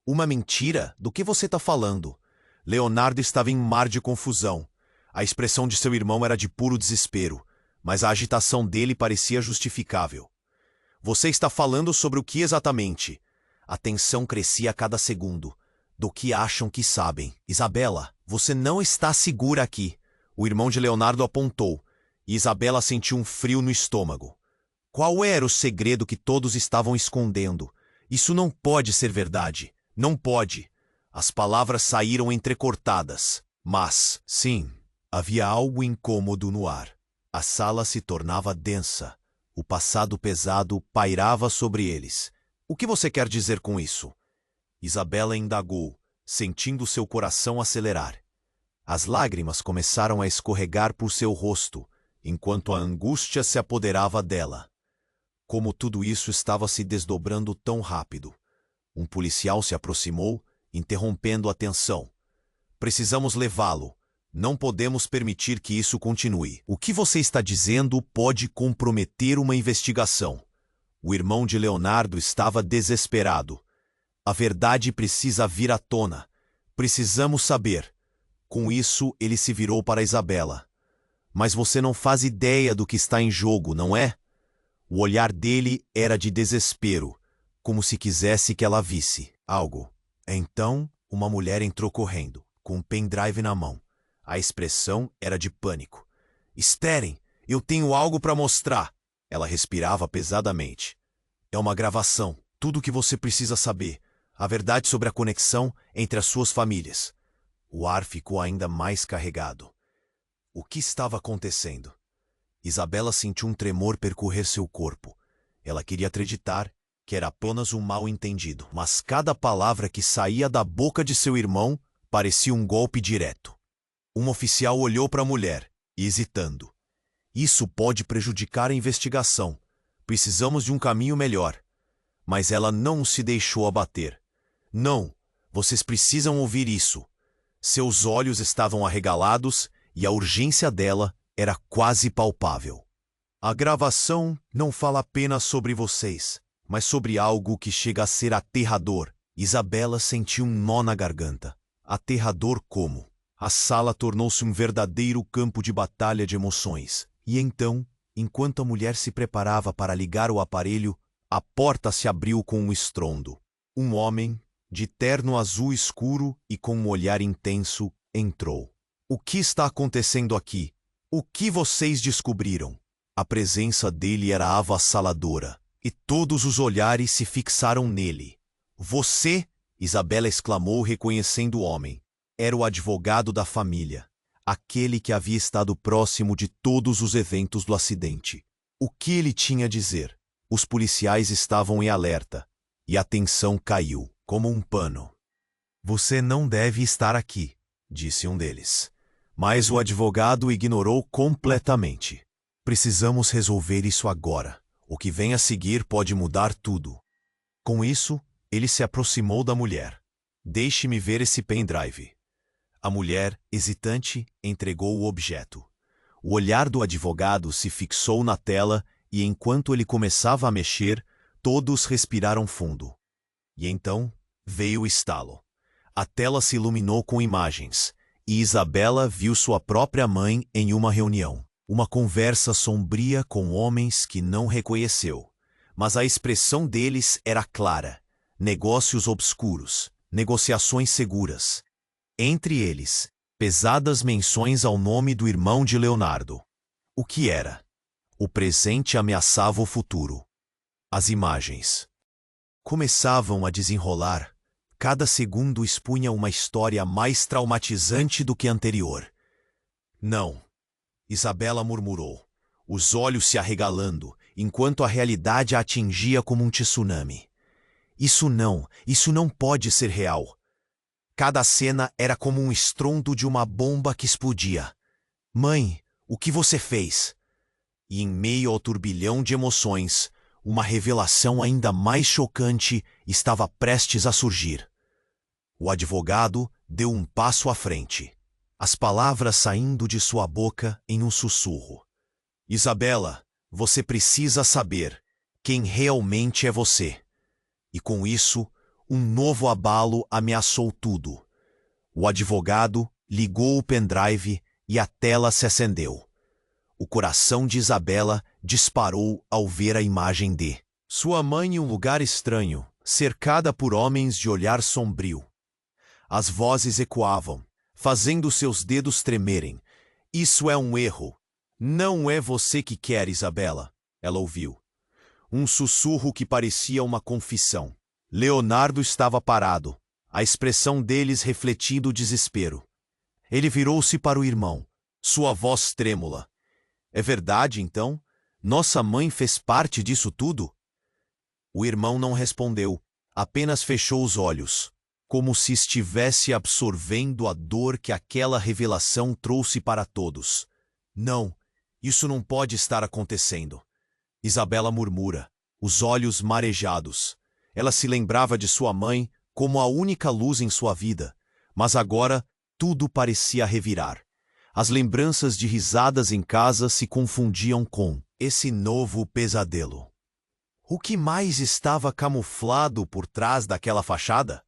S1: "Uma mentira? Do que você está falando?" Leonardo estava em mar de confusão. A expressão de seu irmão era de puro desespero, mas a agitação dele parecia justificável. "Você está falando sobre o que exatamente?" A tensão crescia a cada segundo. "Do que acham que sabem?" "Isabela, você não está segura aqui." O irmão de Leonardo apontou, e Isabela sentiu um frio no estômago. Qual era o segredo que todos estavam escondendo? "Isso não pode ser verdade. Não pode." As palavras saíram entrecortadas. Mas, sim, havia algo incômodo no ar. A sala se tornava densa. O passado pesado pairava sobre eles. "O que você quer dizer com isso?" Isabela indagou, sentindo seu coração acelerar. As lágrimas começaram a escorregar por seu rosto, enquanto a angústia se apoderava dela. Como tudo isso estava se desdobrando tão rápido. Um policial se aproximou, interrompendo a tensão. "Precisamos levá-lo. Não podemos permitir que isso continue." "O que você está dizendo pode comprometer uma investigação." O irmão de Leonardo estava desesperado. "A verdade precisa vir à tona. Precisamos saber." Com isso, ele se virou para Isabela. "Mas você não faz ideia do que está em jogo, não é?" O olhar dele era de desespero, como se quisesse que ela visse algo. Então, uma mulher entrou correndo, com um pendrive na mão. A expressão era de pânico. "Esperem, eu tenho algo para mostrar." Ela respirava pesadamente. "É uma gravação. Tudo o que você precisa saber. A verdade sobre a conexão entre as suas famílias." O ar ficou ainda mais carregado. O que estava acontecendo? Isabela sentiu um tremor percorrer seu corpo. Ela queria acreditar que era apenas um mal-entendido, mas cada palavra que saía da boca de seu irmão parecia um golpe direto. Um oficial olhou para a mulher, hesitando. "Isso pode prejudicar a investigação. Precisamos de um caminho melhor." Mas ela não se deixou abater. "Não, vocês precisam ouvir isso." Seus olhos estavam arregalados e a urgência dela era quase palpável. "A gravação não fala apenas sobre vocês, mas sobre algo que chega a ser aterrador." Isabela sentiu um nó na garganta. Aterrador como? A sala tornou-se um verdadeiro campo de batalha de emoções. E então, enquanto a mulher se preparava para ligar o aparelho, a porta se abriu com um estrondo. Um homem, de terno azul escuro e com um olhar intenso, entrou. "O que está acontecendo aqui? O que vocês descobriram?" A presença dele era avassaladora, e todos os olhares se fixaram nele. "Você?" Isabela exclamou, reconhecendo o homem. Era o advogado da família, aquele que havia estado próximo de todos os eventos do acidente. O que ele tinha a dizer? Os policiais estavam em alerta, e a tensão caiu como um pano. "Você não deve estar aqui", disse um deles. Mas o advogado ignorou completamente. Precisamos resolver isso agora. O que vem a seguir pode mudar tudo. Com isso, ele se aproximou da mulher. Deixe-me ver esse pendrive. A mulher, hesitante, entregou o objeto. O olhar do advogado se fixou na tela e enquanto ele começava a mexer, todos respiraram fundo. E então, veio o estalo. A tela se iluminou com imagens, e Isabela viu sua própria mãe em uma reunião. Uma conversa sombria com homens que não reconheceu. Mas a expressão deles era clara. Negócios obscuros, negociações seguras. Entre eles, pesadas menções ao nome do irmão de Leonardo. O que era? O presente ameaçava o futuro. As imagens começavam a desenrolar. Cada segundo expunha uma história mais traumatizante do que a anterior. Não, Isabela murmurou, os olhos se arregalando, enquanto a realidade a atingia como um tsunami. Isso não pode ser real. Cada cena era como um estrondo de uma bomba que explodia. Mãe, o que você fez? E em meio ao turbilhão de emoções, uma revelação ainda mais chocante estava prestes a surgir. O advogado deu um passo à frente, as palavras saindo de sua boca em um sussurro. Isabela, você precisa saber quem realmente é você. E com isso, um novo abalo ameaçou tudo. O advogado ligou o pendrive e a tela se acendeu. O coração de Isabela disparou ao ver a imagem de sua mãe em um lugar estranho, cercada por homens de olhar sombrio. As vozes ecoavam, fazendo seus dedos tremerem. Isso é um erro. Não é você que quer, Isabela. Ela ouviu. Um sussurro que parecia uma confissão. Leonardo estava parado, a expressão deles refletindo o desespero. Ele virou-se para o irmão, sua voz trêmula. É verdade, então? Nossa mãe fez parte disso tudo? O irmão não respondeu, apenas fechou os olhos, como se estivesse absorvendo a dor que aquela revelação trouxe para todos. Não, isso não pode estar acontecendo. Isabela murmura, os olhos marejados. Ela se lembrava de sua mãe como a única luz em sua vida, mas agora tudo parecia revirar. As lembranças de risadas em casa se confundiam com esse novo pesadelo. O que mais estava camuflado por trás daquela fachada?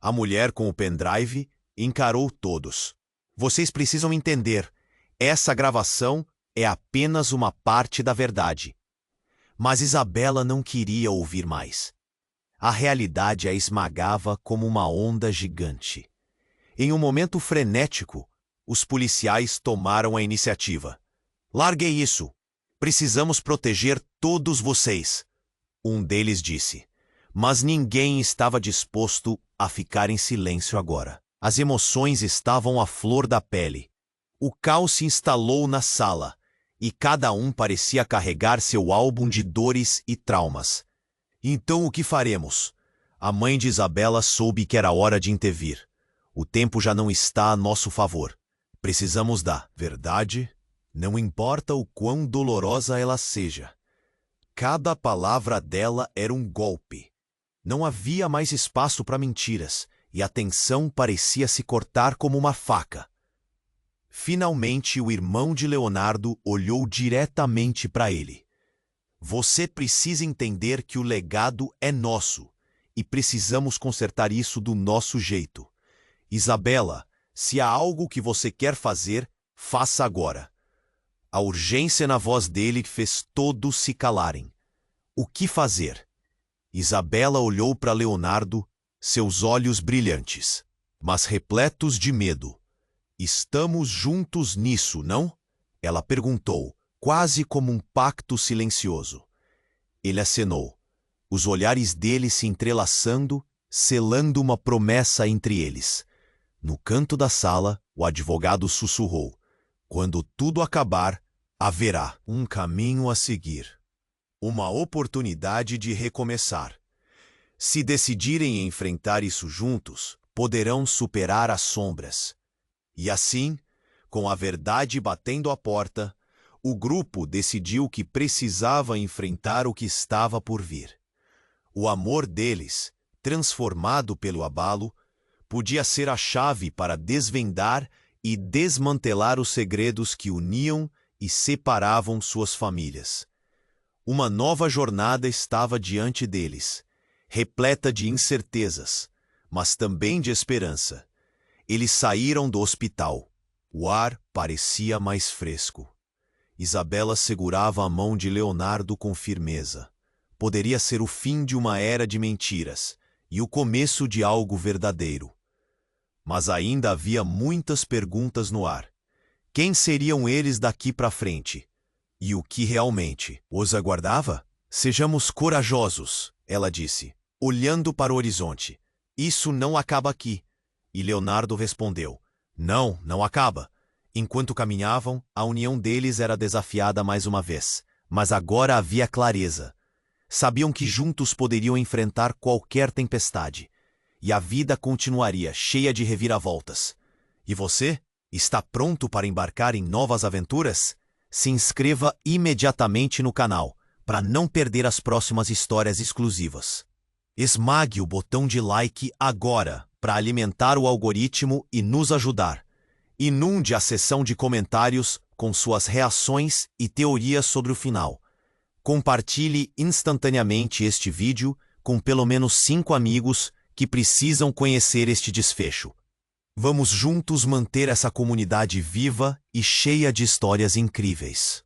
S1: A mulher com o pendrive encarou todos. Vocês precisam entender, essa gravação é apenas uma parte da verdade. Mas Isabela não queria ouvir mais. A realidade a esmagava como uma onda gigante. Em um momento frenético, os policiais tomaram a iniciativa. Larguem isso! Precisamos proteger todos vocês, um deles disse. Mas ninguém estava disposto a ficar em silêncio agora. As emoções estavam à flor da pele. O caos se instalou na sala, e cada um parecia carregar seu álbum de dores e traumas. Então o que faremos? A mãe de Isabela soube que era hora de intervir. O tempo já não está a nosso favor. Precisamos da verdade, não importa o quão dolorosa ela seja. Cada palavra dela era um golpe. Não havia mais espaço para mentiras, e a tensão parecia se cortar como uma faca. Finalmente, o irmão de Leonardo olhou diretamente para ele. Você precisa entender que o legado é nosso, e precisamos consertar isso do nosso jeito. Isabela, se há algo que você quer fazer, faça agora. A urgência na voz dele fez todos se calarem. O que fazer? Isabela olhou para Leonardo, seus olhos brilhantes, mas repletos de medo. Estamos juntos nisso, não? Ela perguntou, quase como um pacto silencioso. Ele acenou, os olhares dele se entrelaçando, selando uma promessa entre eles. No canto da sala, o advogado sussurrou, quando tudo acabar, haverá um caminho a seguir. Uma oportunidade de recomeçar. Se decidirem enfrentar isso juntos, poderão superar as sombras. E assim, Com a verdade batendo à porta, o grupo decidiu que precisava enfrentar o que estava por vir. O amor deles, transformado pelo abalo, podia ser a chave para desvendar e desmantelar os segredos que uniam e separavam suas famílias. Uma nova jornada estava diante deles, repleta de incertezas, mas também de esperança. Eles saíram do hospital. O ar parecia mais fresco. Isabela segurava a mão de Leonardo com firmeza. Poderia ser o fim de uma era de mentiras e o começo de algo verdadeiro. Mas ainda havia muitas perguntas no ar. Quem seriam eles daqui para frente? E o que realmente os aguardava? Sejamos corajosos, ela disse, olhando para o horizonte. Isso não acaba aqui. E Leonardo respondeu, não, não acaba. Enquanto caminhavam, a união deles era desafiada mais uma vez. Mas agora havia clareza. Sabiam que juntos poderiam enfrentar qualquer tempestade. E a vida continuaria cheia de reviravoltas. E você? Está pronto para embarcar em novas aventuras? Se inscreva imediatamente no canal, para não perder as próximas histórias exclusivas. Esmague o botão de like agora, para alimentar o algoritmo e nos ajudar. Inunde a seção de comentários com suas reações e teorias sobre o final. Compartilhe instantaneamente este vídeo com pelo menos 5 amigos que precisam conhecer este desfecho. Vamos juntos manter essa comunidade viva e cheia de histórias incríveis.